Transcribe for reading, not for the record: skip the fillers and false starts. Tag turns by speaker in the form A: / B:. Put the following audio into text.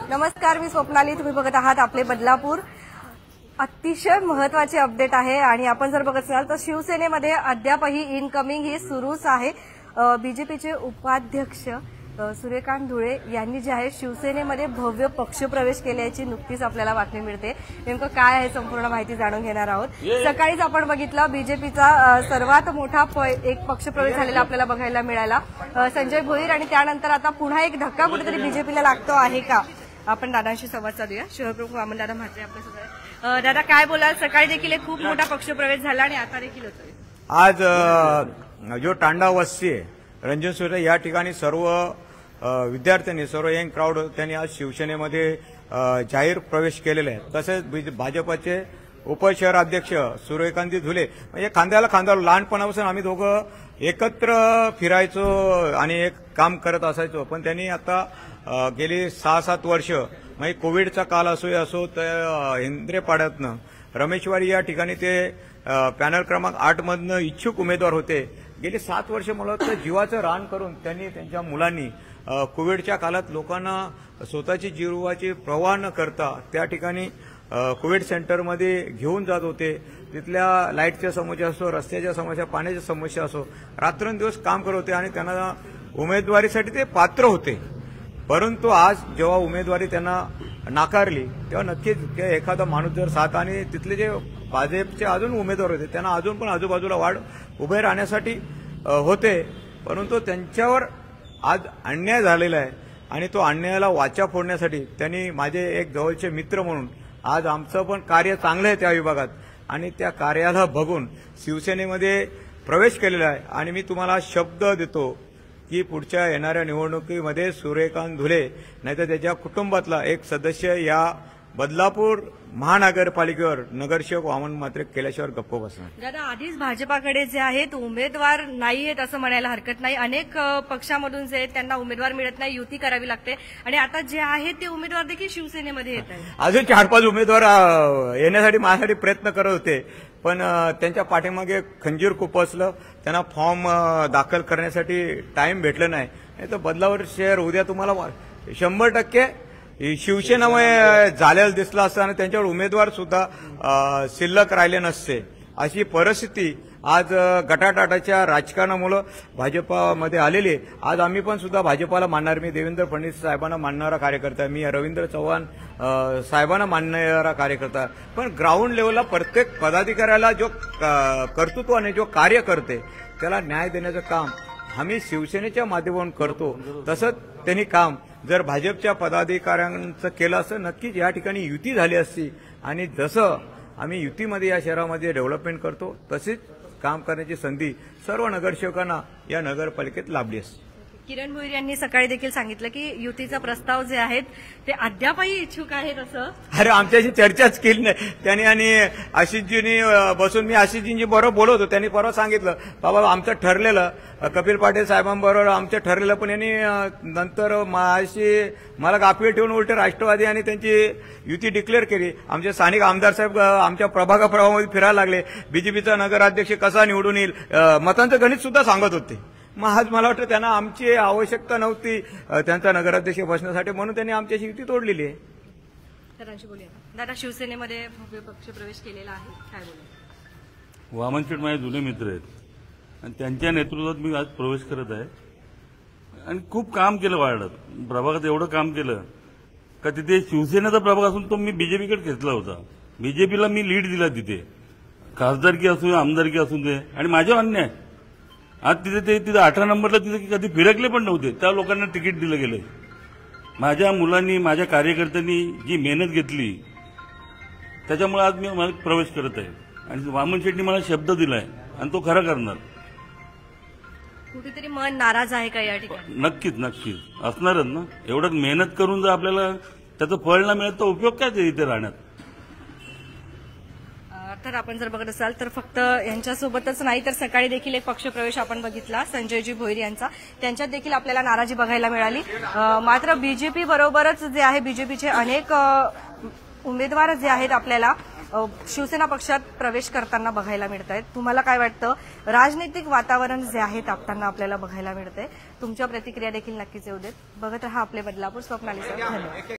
A: नमस्कार, मी स्वप्नाली. तुम्ही बघत आहात आपले बदलापूर. अतिशय महत्त्वाचे अपडेट आहे आणि आपण जर बघत असाल तर शिवसेनेमध्ये अद्यापही इनकमिंग ही सुरूच आहे. बीजेपीचे उपाध्यक्ष सूर्यकांत धुळे यांनी जे आहे शिवसेनेमध्ये भव्य पक्षप्रवेश केल्याची नुकतीच आपल्याला बातमी मिळते. नेमकं काय आहे संपूर्ण माहिती जाणून घेणार आहोत. सकाळीच आपण बघितलं बीजेपीचा सर्वात मोठा एक पक्षप्रवेश झालेला आपल्याला बघायला मिळाला. संजय भोईर आणि त्यानंतर आता पुन्हा एक धक्का कुठेतरी बीजेपीला लागतो आहे का? आपण दादांशी संवाद साधूया. शहरप्रमुख वामनदादा म्हात्रे आपल्यासोबत. दादा, काय बोलाल? सकाळी देखील एक खूप मोठा पक्षप्रवेश झाला आणि आता देखील होतोय.
B: आज जो तांडा वस्ती आहे रंजन सोयरे या ठिकाणी सर्व विद्यार्थ्यांनी, सर्व यंग क्राऊड त्यांनी आज शिवसेनेमध्ये जाहीर प्रवेश केलेला आहे. तसेच भाजपचे उपशहराध्यक्ष सूर्यकांत धुळे म्हणजे खांद्याला खांदा लहानपणापासून आम्ही दोघं एकत्र फिरायचो आणि एक काम करत असायचो. पण त्यांनी आता गेली 6-7 वर्ष म्हणजे कोविडचा काल असो तर हिंद्रेपाड्यातनं रमेशवाडी या ठिकाणी ते पॅनल क्रमांक 8 मधनं इच्छुक उमेदवार होते. गेली 7 वर्ष मला वाटतं जीवाचं रान करून त्यांनी त्यांच्या मुलांनी कोविडच्या काळात लोकांना स्वतःची जीवाची पर्वा न करता त्या ठिकाणी कोविड सेंटरमध्ये घेऊन जात होते. तिथल्या लाईटच्या समस्या असो, रस्त्याच्या समस्या, पाण्याच्या समस्या असो, रात्रंदिवस काम करत होते आणि त्यांना उमेदवारीसाठी ते पात्र होते. परंतु आज जेव्हा उमेदवारी त्यांना नाकारली तेव्हा नक्कीच एखादा माणूस जर साथ आणि तिथले जे भाजपचे अजून उमेदवार होते त्यांना अजून पण आजूबाजूला वाढ उभे राहण्यासाठी होते. परंतु त्यांच्यावर आज अन्याय झालेला आहे आणि तो अन्यायाला वाचा फोडण्यासाठी त्यांनी माझे एक जवळचे मित्र म्हणून आज आमचं पण कार्य चांगलं आहे त्या विभागात आणि त्या कार्याला बघून शिवसेनेमध्ये प्रवेश केलेला आहे. आणि मी तुम्हाला शब्द देतो की पुढच्या येणाऱ्या निवडणुकीमध्ये सूर्यकांत धुळे नाहीतर त्याच्या कुटुंबातला एक सदस्य या बदलापूर महानगरपालिकेवर नगरसेवक वामन म्हात्रे केल्याशिवाय गप्प बसणार.
A: दादा, आधीच भाजपाकडे जे आहेत उमेदवार नाहीयेत असं म्हणायला हरकत नाही. अनेक पक्षामधून जे आहेत त्यांना उमेदवार मिळत नाही, युती करावी लागते आणि आता जे आहेत ते उमेदवार देखील शिवसेनेमध्ये येत आहेत.
B: अजून 4-5 उमेदवार येण्यासाठी माझ्यासाठी प्रयत्न करत होते. पण त्यांच्या पाठीमागे खंजीर खुपसलं. त्यांना फॉर्म दाखल करण्यासाठी टाइम भेटलं नाही. तर बदलापूर शहर उद्या तुम्हाला 100% शिवसेनेमुळे झालेलं दिसलं असतं आणि त्यांच्यावर उमेदवार सुद्धा शिल्लक राहिले नसते. अशी परिस्थिती आज गटाटाटाच्या राजकारणामुळे भाजपामध्ये आलेली आहे. आज आम्ही पण सुद्धा भाजपाला मानणार. मी देवेंद्र फडणवीस साहेबांना मानणारा कार्यकर्ता, मी रवींद्र चव्हाण साहेबांना मानणारा कार्यकर्ता. पण ग्राउंड लेवलला प्रत्येक पदाधिकाऱ्याला जो कर्तृत्वाने जो कार्य करते त्याला न्याय देण्याचं काम आम्ही शिवसेनेच्या माध्यमातून करतो. तसंच त्यांनी काम जर भाजपच्या पदाधिकाऱ्यांचं केलं असं नक्कीच या ठिकाणी युती झाली असती. आणि जसं आम्ही युतीमध्ये या शहरामध्ये डेव्हलपमेंट करतो तशीच काम करण्याची संधी सर्व नगरसेवकांना या नगरपालिकेत लाभली असते.
A: किरण भोईर यांनी सकाळी देखील सांगितलं की युतीचा प्रस्ताव जे आहेत ते अद्यापही इच्छुक आहेत असं.
B: अरे, आमच्याशी चर्चाच केली नाही त्यांनी. आणि आशिषजींनी बसून मी आशिषजींची बरोबर बोलत होतो. त्यांनी परवा सांगितलं बाबा आमचं ठरलेलं कपिल पाटील साहेबांबरोबर आमचं ठरलेलं. पण यांनी नंतर मला गाफील ठेवून उलटे राष्ट्रवादी आणि त्यांची युती डिक्लेअर केली. आमचे स्थानिक आमदार साहेब आमच्या प्रभागामध्ये फिरायला लागले. बीजेपीचा नगराध्यक्ष कसा निवडून येईल मतांचं गणित सुद्धा सांगत होते. मग आज मला वाटतं त्यांना आमची आवश्यकता नव्हती त्यांचा नगराध्यक्ष बसण्यासाठी, म्हणून त्यांनी आमच्याशी युती तोडलेली आहे.
A: दादा, शिवसेनेमध्ये भव्य पक्षप्रवेश केलेला आहे, काय बोला?
C: वामनशेठ माझे जुने मित्र आहेत आणि त्यांच्या नेतृत्वात मी आज प्रवेश करत आहे आणि खूप काम केलं वार्डात. प्रभागात एवढं काम केलं का तिथे शिवसेनेचा प्रभाग असून तो मी बीजेपीकडे घेतला होता. बीजेपीला मी लीड दिला तिथे, खासदारकी असून आमदारकी असून ते. आणि माझ्यावर अन्याय आज तिथे 18 नंबरला तिथे कधी फिरकले पण नव्हते त्या लोकांना तिकीट दिलं गेलं. माझ्या मुलांनी, माझ्या कार्यकर्त्यांनी जी मेहनत घेतली त्याच्यामुळे आज मी प्रवेश करत आहे. आणि वामन शेट्टी मला शब्द दिलाय आणि तो खरा करणार.
A: कुठेतरी मन नाराज आहे का या ठिकाणी?
C: नक्कीच असणारच ना. एवढं मेहनत करून जर आपल्याला त्याचं फळ न मिळत तर उपयोग काय इथे राहण्यात.
A: तर आपण जर बघत असाल तर फक्त यांच्यासोबतच नाही तर सकाळी देखील एक पक्षप्रवेश आपण बघितला संजयजी भोईर यांचा. त्यांच्यात देखील आपल्याला नाराजी बघायला मिळाली. मात्र बीजेपी बरोबरच जे आहे बीजेपीचे अनेक उमेदवार जे आहेत आपल्याला शिवसेना पक्षात प्रवेश करताना बघायला मिळत आहेत. तुम्हाला काय वाटतं? राजनैतिक वातावरण जे आहे तापताना आपल्याला बघायला मिळतंय. तुमच्या प्रतिक्रिया देखील नक्कीच येऊ देत. बघत रहा आपले बदलापूर. स्वप्नाली सर, धन्यवाद.